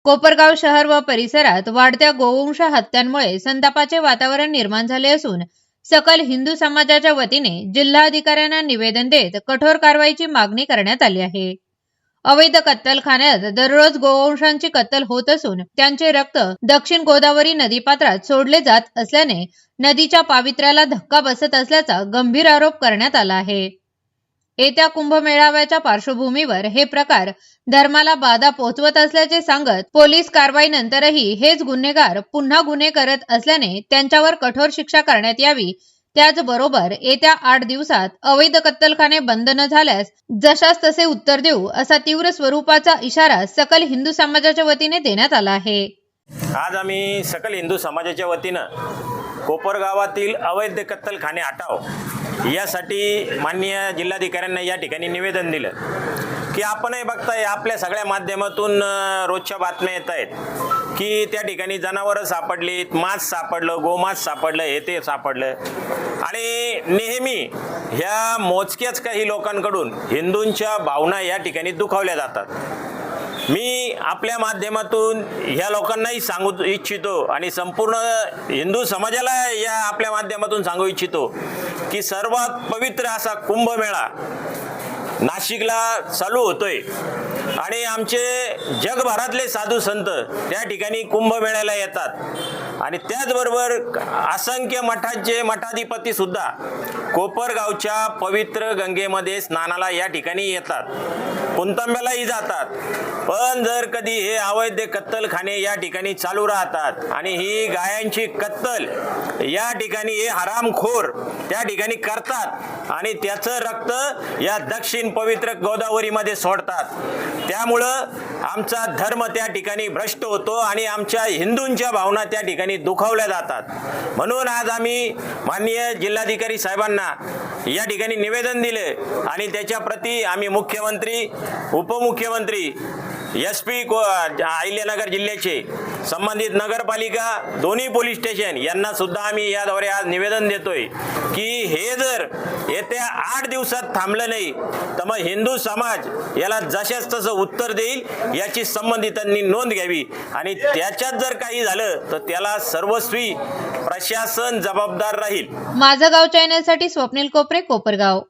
कोपरगाव शहर व परिसरात वाढत्या गोवंश हत्यांमुळे संतापाचे वातावरण निर्माण झाले असून सकल हिंदू समाजाच्या वतीने जिल्हाधिकाऱ्यांना निवेदन देत कठोर कारवाईची मागणी करण्यात आली आहे। अवैध कत्तलखान्यात दररोज गोवंशांची कत्तल होत असून त्यांचे रक्त दक्षिण गोदावरी नदीपात्रात सोडले जात असल्याने नदीच्या पावित्र्याला धक्का बसत असल्याचा गंभीर आरोप करण्यात आला आहे। येत्या कुंभमेळाव्याच्या पार्श्वभूमीवर हे प्रकार धर्माला बाधा पोहोचवत असल्याचे सांगत पोलीस कारवाईनंतरही हेच गुन्हेगार पुन्हा गुन्हे करत असल्याने त्यांच्यावर कठोर शिक्षा करण्यात यावी। त्याचबरोबर येत्या 8 दिवसात अवैध कत्तलखाने बंद न झाल्यास जशास तसे उत्तर देऊ असा तीव्र स्वरूपाचा इशारा सकल हिंदू समाजाच्या वतीने देण्यात आला आहे। आज आम्ही सकल हिंदू समाजाच्या वतीनं कोपरगावातील अवैध कत्तलखाने हटाव यासाठी माननीय जिल्हाधिकाऱ्यांना या ठिकाणी निवेदन दिलं की आपणही बघताय आपल्या सगळ्या माध्यमातून रोजच्या बातम्या येत आहेत की त्या ठिकाणी जनावरं सापडलीत, मांस सापडलं, गोमांस सापडलं, हे ते सापडलं आणि नेहमी ह्या मोजक्याच काही लोकांकडून हिंदूंच्या भावना या ठिकाणी दुखावल्या जातात। मी आपल्या माध्यमातून ह्या लोकांनाही सांगू इच्छितो आणि संपूर्ण हिंदू समाजाला या आपल्या माध्यमातून सांगू इच्छितो की सर्वात पवित्र असा कुंभमेळा नाशिकला चालू होतोय आणि आमचे जगभरातले साधू संत त्या ठिकाणी कुंभमेळ्याला येतात आणि त्याचबरोबर असंख्य मठांचे मठाधिपती सुद्धा कोपरगावच्या पवित्र गंगेमध्ये स्नानाला या ठिकाणी येतात, पुणतांब्यालाही जातात। पण जर कधी हे अवैध कत्तलखाने या ठिकाणी चालू राहतात आणि ही गायांची कत्तल या ठिकाणी हे हरामखोर त्या ठिकाणी करतात आणि त्याचं रक्त या दक्षिण पवित्र गोदावरीमध्ये सोडतात, त्यामुळं आमचा धर्म त्या ठिकाणी भ्रष्ट होतो आणि आमच्या हिंदूंच्या भावना त्या ठिकाणी दुखावल्या जातात। म्हणून आज आम्ही माननीय जिल्हाधिकारी साहेबांना या ठिकाणी निवेदन दिले आणि त्याच्या प्रती आम्ही मुख्यमंत्री, उपमुख्यमंत्री, SP अहिल्यानगर जिल्ह्याचे संबंधित नगरपालिका, दोन्ही पोलीस स्टेशन यांना सुद्धा आम्ही याद्वारे आज निवेदन देतोय की हे जर येत्या 8 दिवसात थांबलं नाही तर मग हिंदू समाज याला जशाच तसं उत्तर देईल याची संबंधितांनी नोंद घ्यावी आणि त्याच्यात जर काही झालं तर त्याला सर्वस्वी प्रशासन जबाबदार राहील। माझं गाव चॅनलसाठी स्वप्नील कोपरे, कोपरगाव।